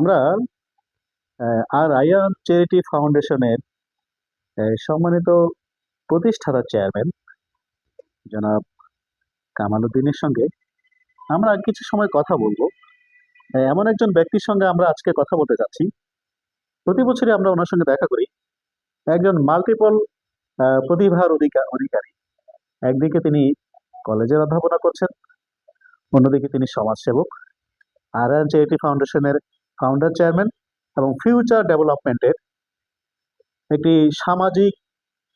আমরা আর আয়ান চ্যারিটি ফাউন্ডেশনের সম্মানিত প্রতিষ্ঠাতা চেয়ারম্যান জনাব কামাল উদ্দিনের সঙ্গে আমরা কিছু সময় কথা বলবো। এমন একজন ব্যক্তির সঙ্গে আমরা আজকে কথা বলতে যাচ্ছি। প্রতি বছরই আমরা ওনার সঙ্গে দেখা করি। একজন মাল্টিপল প্রতিভার অধিকারী। একদিকে তিনি কলেজের অধ্যাপনা করছেন, অন্যদিকে তিনি সমাজসেবক, আয়ান চ্যারিটি ফাউন্ডেশনের ফাউন্ডার চেয়ারম্যান এবং ফিউচার ডেভেলপমেন্টের একটি সামাজিক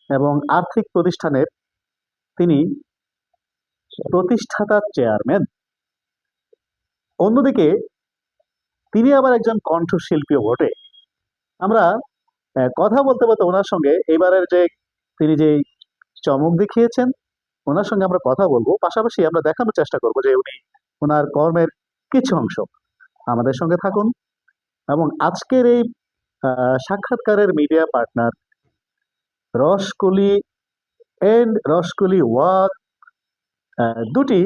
এবং আর্থিক প্রতিষ্ঠানের তিনি প্রতিষ্ঠাতা চেয়ারম্যান। অন্যদিকে তিনি আবার একজন কণ্ঠশিল্পীও বটে। আমরা কথা বলতে বলতে ওনার সঙ্গে এবারের তিনি যে চমক দেখিয়েছেন ওনার সঙ্গে আমরা কথা বলবো, পাশাপাশি আমরা দেখানোর চেষ্টা করব যে উনি ওনার কর্মের কিছু অংশ। আমাদের সঙ্গে থাকুন এবং আজকের এই সাক্ষাৎকারের মিডিয়া পার্টনার রসকলি এন্ড রসকলি ওয়াক দুটি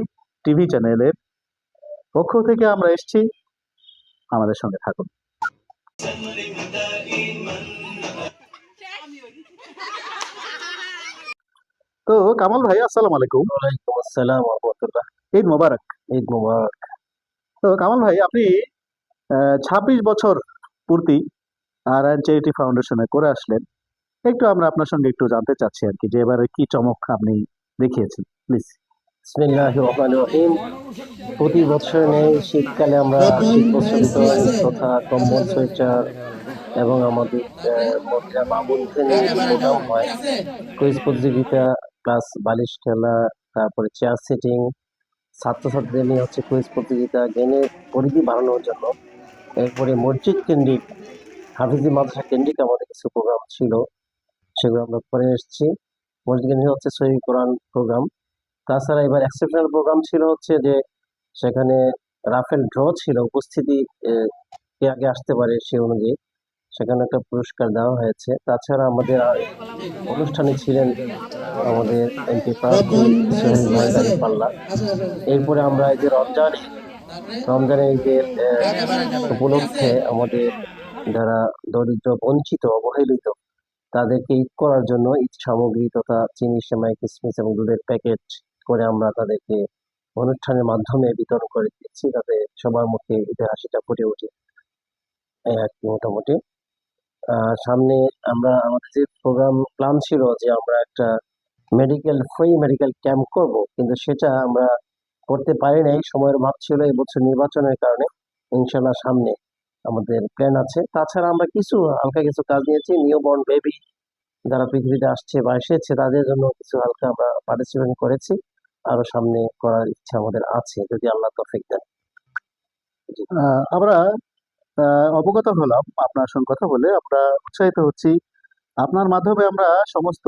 টিভি চ্যানেলের পক্ষ থেকে আমরা এসেছি। আমাদের সঙ্গে থাকুন। তো কামাল ভাই, আসসালামু আলাইকুম। ওয়ালাইকুম আসসালাম ওয়া রাহমাতুল্লাহ। ঈদ মোবারক। ঈদ মোবারক। তো কামাল ভাই, আপনি 26 বছর পূর্তি আয়ান চ্যারিটি ফাউন্ডেশনে করে আসলেন। একটু আমরা আপনার সঙ্গে একটু জানতে চাচ্ছি আর কি, যে এবারে কি চমক আপনি দেখিয়েছেন, প্লিজ। বিসমিল্লাহির রহমানির রহিম। প্রতি বছর নেই শীতকালে আমরা শীত বস্ত্র বিতরণ তথা কম্বল, সোয়েটার এবং আমাদের মহিলা মা বোনদের নিয়ে প্রোগ্রাম হয়। কুইজ প্রতিযোগিতা প্লাস বালিশ খেলা, তারপরে চেয়ার সিটিং, ছাত্রছাত্রীদের নিয়ে হচ্ছে কুইজ প্রতিযোগিতা, জ্ঞানের পরিধি বাড়ানোর জন্য। এরপরে মসজিদ কেন্দ্রিক, হাফিজি মাদ্রাসা কেন্দ্রিক আমাদের কিছু প্রোগ্রাম ছিল, সেগুলো আমরা করে এসেছি। মসজিদ কেন্দ্রিক হচ্ছে সহিহ কোরআন প্রোগ্রাম। তাছাড়া এবার এক্সেপশনাল প্রোগ্রাম ছিল হচ্ছে যে সেখানে রাফেল ড্র ছিল, উপস্থিতি কে আগে আসতে পারে সে অনুযায়ী সেখানে একটা পুরস্কার দেওয়া হয়েছে। তাছাড়া আমাদের অনুষ্ঠানে ছিলেন আমাদের এমপি প্রার্থী সোহেল ভাই দাঁড়িপাল্লা। এরপরে আমরা এই যে রমজানের ঈদের উপলক্ষে আমাদের যারা দরিদ্র, বঞ্চিত, অবহেলিত তাদেরকে ঈদ করার জন্য ঈদ সামগ্রী তথা চিনি, সেমাই, কিসমিস এবং দুধের প্যাকেট করে আমরা তাদেরকে অনুষ্ঠানের মাধ্যমে বিতরণ করে দিচ্ছি, যাতে সবার মুখে ঈদের হাসিটা ফুটে ওঠে। এই আর কি মোটামুটি। সামনে আমরা আমাদের যে প্রোগ্রাম প্ল্যান ছিল যে আমরা একটা ফ্রি মেডিকেল ক্যাম্প করব, কিন্তু সেটা আমরা করতে পারি নাই, সময়ের অভাব ছিল এবছর নির্বাচনের কারণে। ইনশাল্লাহ সামনে আমাদের প্ল্যান আছে। তাছাড়া আমরা হালকা কিছু কাজ নিয়েছি। নিউবর্ন বেবি যারা পৃথিবীতে আসছে বা এসেছে তাদের জন্য কিছু হালকা আমরা পার্টিসিপেট করেছি, আরো সামনে করার ইচ্ছা আমাদের আছে যদি আল্লাহ তৌফিক দেন। আমরা অবগত হলাম, আপনার সঙ্গে কথা বলে আমরা উৎসাহিত হচ্ছি। আপনার মাধ্যমে আমরা সমস্ত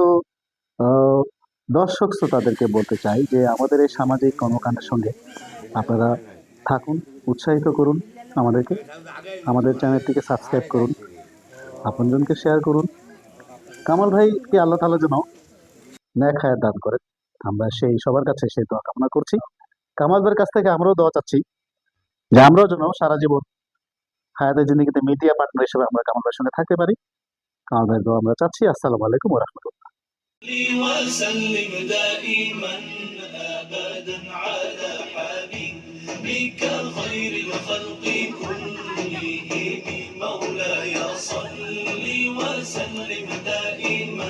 দর্শক শ্রোতাদেরকে বলতে চাই যে আমাদের এই সামাজিক কর্মকাণ্ডের সঙ্গে আপনারা থাকুন, উৎসাহিত করুন আমাদেরকে। আমাদের চ্যানেলটিকে সাবস্ক্রাইব করুন, আপনজনকে শেয়ার করুন। কামাল ভাইকে আল্লাহ তাআলা যেন নেক হায়াত দান করেন, আমরা সবার কাছে সেই দোয়া কামনা করছি। কামাল ভাইয়ের কাছ থেকে আমরাও দোয়া চাচ্ছি যে আমরাও যেন সারা জীবন হায়াতের জিন্দেগিতে মিডিয়া পার্টনার হিসেবে আমরা কামাল ভাইয়ের সঙ্গে থাকতে পারি। কামাল ভাইয়ের দোয়া আমরা চাচ্ছি। আসসালামু আলাইকুম ওয়া রাহমাতুল্লাহ। وسلم دائما أبدا على حبيبك خير الخلق كلهم مولاي صل وسلم دائما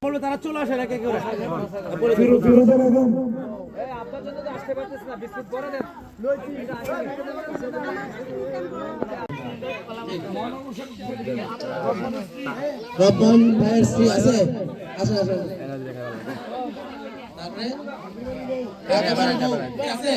বলবে তারা চলে আসে না কে করে আপনার জন্য আসতে পারতেছ না, বিস্কুট পরে দেন। রপন ভাইয়ের স্ত্রী আছে, আসেন তারপরে আছে